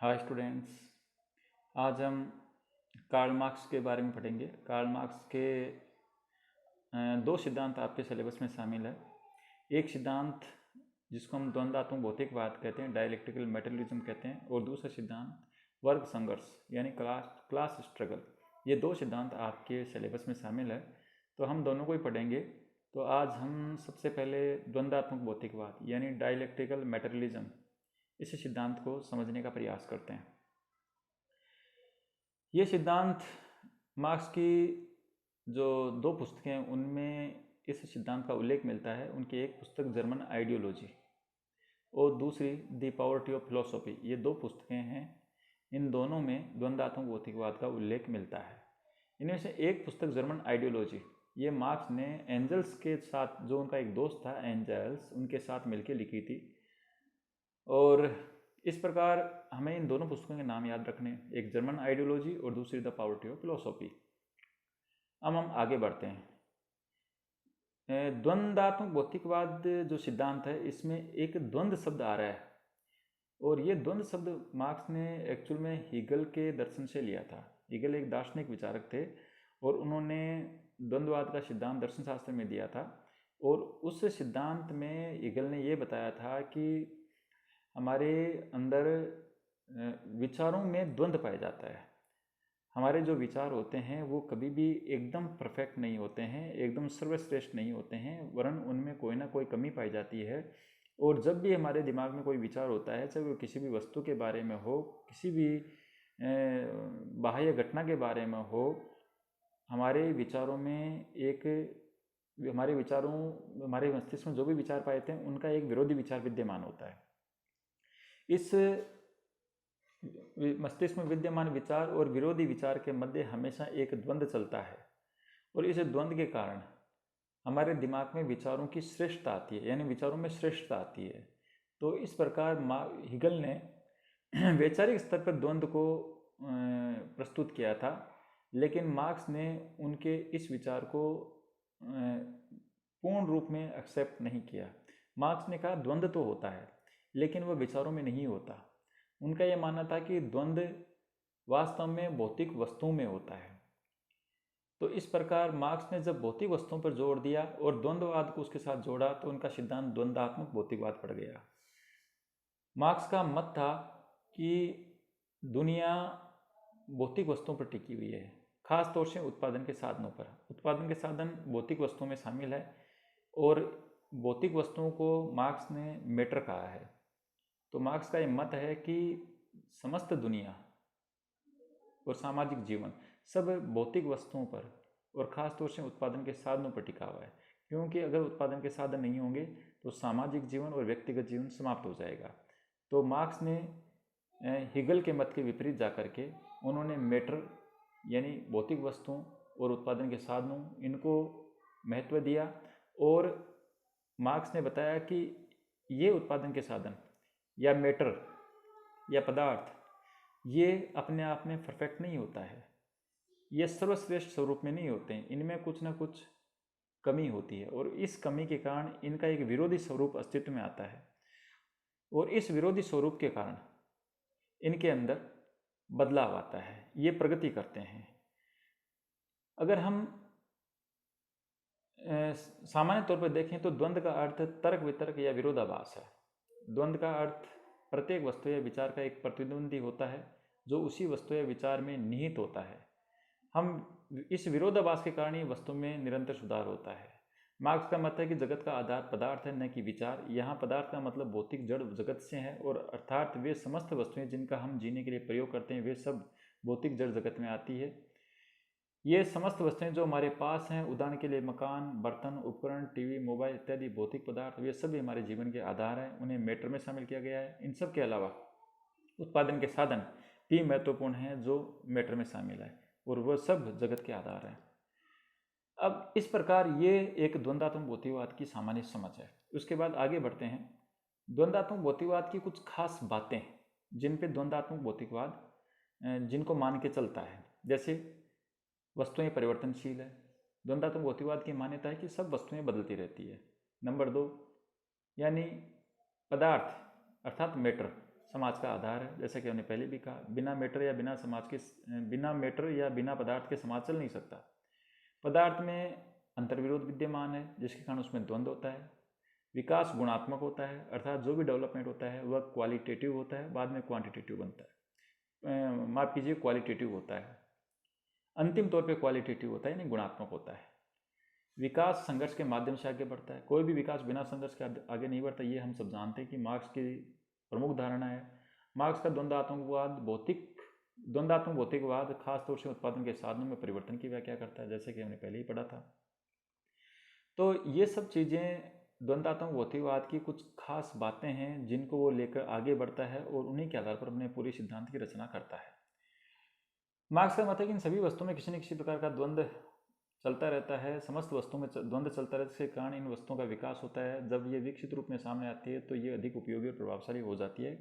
Hi students. आज हम Karl Marx के बारे में पढ़ेंगे। कार्ल मार्क्स के दो सिद्धांत आपके सिलेबस में शामिल है। एक सिद्धांत जिसको हम द्वंद्वात्मक भौतिकवाद कहते हैं, डायलेक्ट्रिकल मेटेरियलिज्म कहते हैं, और दूसरा सिद्धांत वर्ग संघर्ष यानी क्लास स्ट्रगल। ये दो सिद्धांत आपके सिलेबस में शामिल है, तो हम दोनों को ही पढ़ेंगे। तो आज हम सबसे पहले द्वंद्वात्मक भौतिकवाद यानी डायलेक्ट्रिकल मेटेरियलिज्म इस सिद्धांत को समझने का प्रयास करते हैं। ये सिद्धांत मार्क्स की जो दो पुस्तकें हैं उनमें इस सिद्धांत का उल्लेख मिलता है। उनकी एक पुस्तक जर्मन आइडियोलॉजी और दूसरी द पॉवर्टी ऑफ फिलोसॉफी, ये दो पुस्तकें हैं। इन दोनों में द्वंद्वात्मक भौतिकवाद का उल्लेख मिलता है। इनमें से एक पुस्तक जर्मन आइडियोलॉजी, ये मार्क्स ने एंजल्स के साथ, जो उनका एक दोस्त था एंजल्स, उनके साथ मिलकर लिखी थी। और इस प्रकार हमें इन दोनों पुस्तकों के नाम याद रखने, एक जर्मन आइडियोलॉजी और दूसरी द पॉवर्टी ऑफ फिलोसॉफी। अब हम आगे बढ़ते हैं। द्वंद्वात्मक भौतिकवाद जो सिद्धांत है, इसमें एक द्वंद्व शब्द आ रहा है, और ये द्वंद्व शब्द मार्क्स ने एक्चुअल में हीगल के दर्शन से लिया था। हीगल एक दार्शनिक विचारक थे और उन्होंने द्वंद्ववाद का सिद्धांत दर्शन शास्त्र में दिया था। और उस सिद्धांत में हीगल ने ये बताया था कि हमारे अंदर विचारों में द्वंद्व पाया जाता है। हमारे जो विचार होते हैं वो कभी भी एकदम परफेक्ट नहीं होते हैं, एकदम सर्वश्रेष्ठ नहीं होते हैं, वरन उनमें कोई ना कोई कमी पाई जाती है। और जब भी हमारे दिमाग में कोई विचार होता है, चाहे वो किसी भी वस्तु के बारे में हो, किसी भी बाह्य घटना के बारे में हो, हमारे विचारों में हमारे मस्तिष्क में जो भी विचार पाए थे उनका एक विरोधी विचार विद्यमान होता है। इस मस्तिष्क में विद्यमान विचार और विरोधी विचार के मध्य हमेशा एक द्वंद्व चलता है, और इस द्वंद्व के कारण हमारे दिमाग में विचारों की श्रेष्ठता आती है, यानी विचारों में श्रेष्ठता आती है। तो इस प्रकार हीगल ने वैचारिक स्तर पर द्वंद्व को प्रस्तुत किया था, लेकिन मार्क्स ने उनके इस विचार को पूर्ण रूप में एक्सेप्ट नहीं किया। मार्क्स ने कहा द्वंद्व तो होता है, लेकिन वह विचारों में नहीं होता। उनका यह मानना था कि द्वंद्व वास्तव में भौतिक वस्तुओं में होता है। तो इस प्रकार मार्क्स ने जब भौतिक वस्तुओं पर जोर दिया और द्वंद्ववाद को उसके साथ जोड़ा, तो उनका सिद्धांत द्वंद्वात्मक भौतिकवाद पड़ गया। मार्क्स का मत था कि दुनिया भौतिक वस्तुओं पर टिकी हुई है, खास तौर से उत्पादन के साधनों पर। उत्पादन के साधन भौतिक वस्तुओं में शामिल है, और भौतिक वस्तुओं को मार्क्स ने मैटर कहा है। तो मार्क्स का ये मत है कि समस्त दुनिया और सामाजिक जीवन सब भौतिक वस्तुओं पर और ख़ास तौर से उत्पादन के साधनों पर टिका हुआ है, क्योंकि अगर उत्पादन के साधन नहीं होंगे तो सामाजिक जीवन और व्यक्तिगत जीवन समाप्त हो जाएगा। तो मार्क्स ने हीगल के मत के विपरीत जाकर के उन्होंने मैटर यानी भौतिक वस्तुओं और उत्पादन के साधनों, इनको महत्व दिया। और मार्क्स ने बताया कि ये उत्पादन के साधन या मैटर या पदार्थ, ये अपने आप में परफेक्ट नहीं होता है, ये सर्वश्रेष्ठ स्वरूप में नहीं होते हैं, इनमें कुछ ना कुछ कमी होती है, और इस कमी के कारण इनका एक विरोधी स्वरूप अस्तित्व में आता है, और इस विरोधी स्वरूप के कारण इनके अंदर बदलाव आता है, ये प्रगति करते हैं। अगर हम सामान्य तौर पर देखें तो द्वंद्व का अर्थ तर्क वितर्क या विरोधाभास है। द्वंद्व का अर्थ प्रत्येक वस्तु या विचार का एक प्रतिद्वंदी होता है जो उसी वस्तु या विचार में निहित होता है। हम इस विरोधाभास के कारण ही वस्तु में निरंतर सुधार होता है। मार्क्स का मत है कि जगत का आधार पदार्थ है, न कि विचार। यहाँ पदार्थ का मतलब भौतिक जड़ जगत से है, और अर्थात वे समस्त वस्तुएं जिनका हम जीने के लिए प्रयोग करते हैं वे सब भौतिक जड़ जगत में आती है। ये समस्त वस्तुएं जो हमारे पास हैं, उदाहरण के लिए मकान, बर्तन, उपकरण, टीवी, मोबाइल इत्यादि भौतिक पदार्थ, वे सभी हमारे जीवन के आधार हैं, उन्हें मैटर में शामिल किया गया है। इन सब के अलावा उत्पादन के साधन भी महत्वपूर्ण हैं जो मैटर में शामिल है, और वह सब जगत के आधार हैं। अब इस प्रकार ये एक द्वंद्वात्मक भौतिकवाद की सामान्य समझ है। उसके बाद आगे बढ़ते हैं। द्वंद्वात्मक भौतिकवाद की कुछ खास बातें जिन पे द्वंद्वात्मक भौतिकवाद जिनको मान के चलता है, जैसे वस्तुएं परिवर्तनशील है। द्वंद्वात्मक भौतिकवाद की मान्यता है कि सब वस्तुएं बदलती रहती है। नंबर 2, यानी पदार्थ अर्थात मैटर समाज का आधार है। जैसे कि हमने पहले भी कहा, बिना मैटर या बिना पदार्थ के समाज चल नहीं सकता। पदार्थ में अंतर्विरोध विद्यमान है, जिसके कारण उसमें द्वंद्व होता है। विकास गुणात्मक होता है, अर्थात जो भी डेवलपमेंट होता है वह क्वालिटेटिव होता है, बाद में क्वांटिटेटिव बनता है, माफ कीजिए क्वालिटेटिव होता है, अंतिम तौर पे क्वालिटेटिव होता है, यानी गुणात्मक होता है। विकास संघर्ष के माध्यम से आगे बढ़ता है, कोई भी विकास बिना संघर्ष के आगे नहीं बढ़ता। ये हम सब जानते हैं कि मार्क्स की प्रमुख धारणा है। मार्क्स का द्वंद्वात्मक भौतिकवाद खासतौर से उत्पादन के साधनों में परिवर्तन की व्याख्या करता है, जैसे कि हमने पहले ही पढ़ा था। तो ये सब चीज़ें द्वंद्वात्मक भौतिकवाद की कुछ खास बातें हैं जिनको वो लेकर आगे बढ़ता है और उन्हीं के आधार पर अपने पूरे सिद्धांत की रचना करता है। मार्क्स का मत है कि इन सभी वस्तुओं में किसी न किसी प्रकार का द्वंद्व चलता रहता है। समस्त वस्तुओं में द्वंद्व चलता रहता है, जिसके कारण इन वस्तुओं का विकास होता है। जब ये विकसित रूप में सामने आती है तो ये अधिक उपयोगी और प्रभावशाली हो जाती है।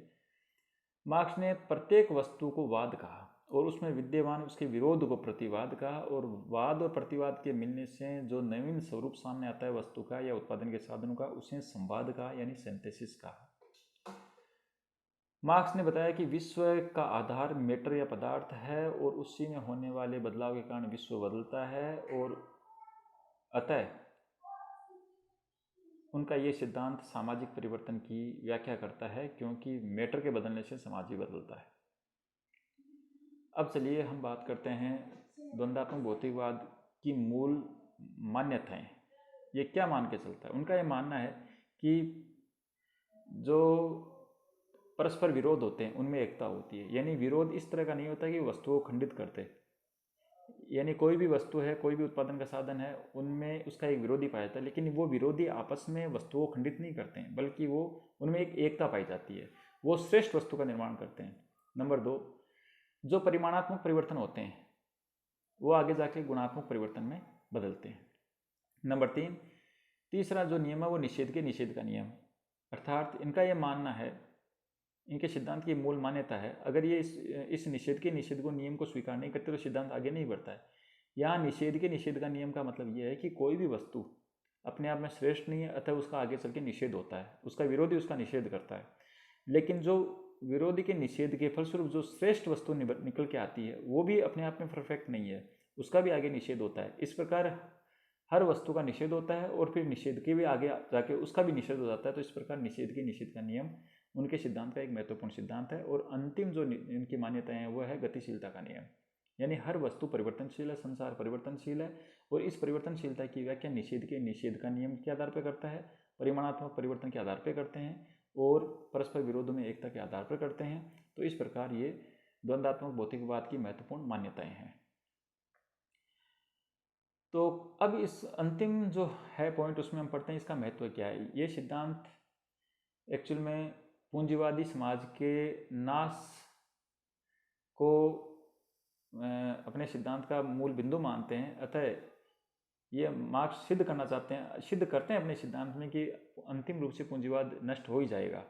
मार्क्स ने प्रत्येक वस्तु को वाद कहा और उसमें विद्यमान उसके विरोध को प्रतिवाद कहा, और वाद और प्रतिवाद के मिलने से जो नवीन स्वरूप सामने आता है वस्तु का या उत्पादन के साधनों का, उसे संवाद कहा, यानी सिंथेसिस कहा। मार्क्स ने बताया कि विश्व का आधार मैटर या पदार्थ है और उसी में होने वाले बदलाव के कारण विश्व बदलता है, और अतः उनका ये सिद्धांत सामाजिक परिवर्तन की व्याख्या करता है, क्योंकि मैटर के बदलने से समाज भी बदलता है। अब चलिए हम बात करते हैं द्वंद्वात्मक भौतिकवाद की मूल मान्यताएं। ये क्या मान के चलता है? उनका ये मानना है कि जो परस्पर विरोध होते हैं उनमें एकता होती है, यानी विरोध इस तरह का नहीं होता कि वस्तुओं को खंडित करते, यानी कोई भी वस्तु है, कोई भी उत्पादन का साधन है, उनमें उसका एक विरोधी पाया जाता है, लेकिन वो विरोधी आपस में वस्तुओं को खंडित नहीं करते हैं, बल्कि वो उनमें एक एकता पाई जाती है, वो श्रेष्ठ वस्तु का निर्माण करते हैं। नंबर 2, जो परिमाणात्मक परिवर्तन होते हैं वो आगे जाके गुणात्मक परिवर्तन में बदलते हैं। नंबर 3, तीसरा जो नियम है वो निषेध का नियम, अर्थात इनका ये मानना है, इनके सिद्धांत की मूल मान्यता है, अगर ये इस निषेध को नियम को स्वीकार नहीं करते तो सिद्धांत आगे नहीं बढ़ता है। यहाँ निषेध का नियम का मतलब ये है कि कोई भी वस्तु अपने आप में श्रेष्ठ नहीं है, अतः उसका आगे चल के निषेध होता है, उसका विरोधी उसका निषेध करता है। लेकिन जो विरोधी के निषेध के फलस्वरूप जो श्रेष्ठ वस्तु निकल के आती है वो भी अपने आप में परफेक्ट नहीं है, उसका भी आगे निषेध होता है। इस प्रकार हर वस्तु का निषेध होता है और फिर निषेध के भी आगे जाके उसका भी निषेध हो जाता है। तो इस प्रकार निषेध का नियम उनके सिद्धांत का एक महत्वपूर्ण सिद्धांत है। और अंतिम जो इनकी मान्यताएं हैं वो है गतिशीलता का नियम, यानी हर वस्तु परिवर्तनशील है, संसार परिवर्तनशील है, और इस परिवर्तनशीलता की व्याख्या निषेध का नियम के आधार पर करता है, परिमाणात्मक परिवर्तन के आधार पर करते हैं, और परस्पर विरोध में एकता के आधार पर करते हैं। तो इस प्रकार ये द्वंद्वात्मक भौतिकवाद की महत्वपूर्ण मान्यताएं हैं। तो अब इस अंतिम जो है पॉइंट उसमें हम पढ़ते हैं इसका महत्व क्या है। ये सिद्धांत एक्चुअल में पूंजीवादी समाज के नाश को अपने सिद्धांत का मूल बिंदु मानते हैं, अतः ये मार्क्स सिद्ध करते हैं अपने सिद्धांत में कि अंतिम रूप से पूंजीवाद नष्ट हो ही जाएगा।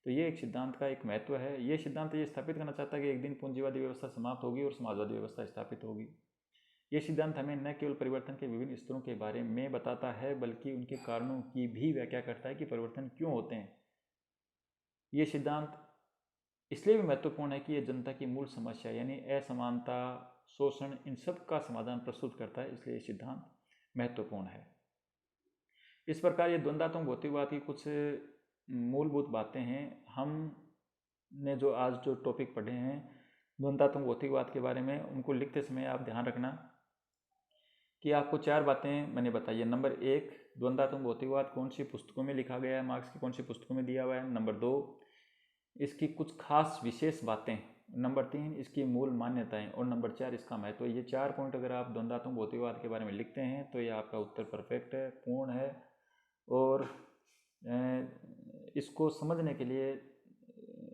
तो ये एक सिद्धांत का एक महत्व है। ये सिद्धांत ये स्थापित करना चाहता है कि एक दिन पूंजीवादी व्यवस्था समाप्त होगी और समाजवादी व्यवस्था स्थापित होगी। ये सिद्धांत हमें न केवल परिवर्तन के विभिन्न स्तरों के बारे में बताता है, बल्कि उनके कारणों की भी व्याख्या करता है कि परिवर्तन क्यों होते हैं। ये सिद्धांत इसलिए भी महत्वपूर्ण है कि ये जनता की मूल समस्या यानी असमानता, शोषण, इन सब का समाधान प्रस्तुत करता है, इसलिए ये सिद्धांत महत्वपूर्ण है। इस प्रकार ये द्वंद्वात्मक भौतिकवाद की कुछ मूलभूत बातें हैं। हमने जो आज जो टॉपिक पढ़े हैं द्वंद्वात्मक भौतिकवाद के बारे में, उनको लिखते समय आप ध्यान रखना कि आपको 4 बातें मैंने बताई है। नंबर 1, द्वंद्वात्मक भौतिकवाद कौन सी पुस्तकों में लिखा गया है, मार्क्स की कौन सी पुस्तकों में दिया हुआ है। नंबर 2, इसकी कुछ खास विशेष बातें। नंबर 3, इसकी मूल मान्यताएं। और नंबर 4, इसका महत्व। ये 4 पॉइंट अगर आप द्वंद्वात्मक भौतिकवाद के बारे में लिखते हैं तो ये आपका उत्तर परफेक्ट है, पूर्ण है। और इसको समझने के लिए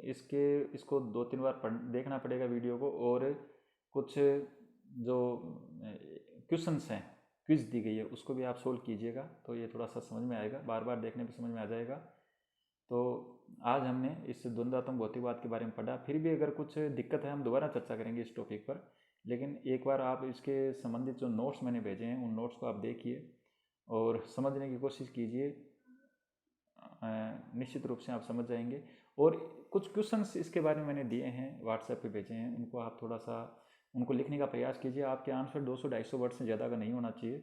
इसको 2-3 बार देखना पड़ेगा वीडियो को, और कुछ जो क्वेश्चंस हैं, क्विज दी गई है, उसको भी आप सोल्व कीजिएगा, तो ये थोड़ा सा समझ में आएगा, बार बार देखने पर समझ में आ जाएगा। तो आज हमने इस द्वंद्वात्मक भौतिकवाद के बारे में पढ़ा। फिर भी अगर कुछ दिक्कत है हम दोबारा चर्चा करेंगे इस टॉपिक पर, लेकिन एक बार आप इसके संबंधित जो नोट्स मैंने भेजे हैं उन नोट्स को आप देखिए और समझने की कोशिश कीजिए, निश्चित रूप से आप समझ जाएंगे। और कुछ कुछ क्वेश्चंस इसके बारे में मैंने दिए हैं, व्हाट्सएप पे भेजे हैं, उनको आप थोड़ा सा उनको लिखने का प्रयास कीजिए। आपके आंसर 200-250 वर्ड से ज़्यादा का नहीं होना चाहिए,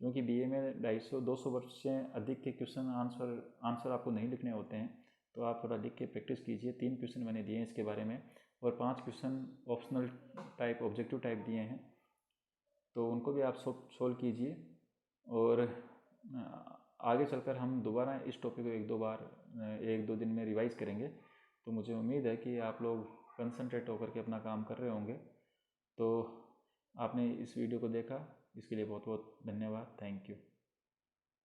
क्योंकि बीए में 250-200 वर्ड से अधिक के क्वेश्चन आंसर आपको नहीं लिखने होते हैं। तो आप थोड़ा लिख के प्रैक्टिस कीजिए। 3 क्वेश्चन मैंने दिए हैं इसके बारे में, और 5 question optional type, objective type दिए हैं, तो उनको भी आप सोल्व कीजिए। और आगे चलकर हम दोबारा इस टॉपिक को 1-2 दिन में रिवाइज़ करेंगे। तो मुझे उम्मीद है कि आप लोग कंसंट्रेट होकर के अपना काम कर रहे होंगे। तो आपने इस वीडियो को देखा, इसके लिए बहुत बहुत धन्यवाद। Thank you.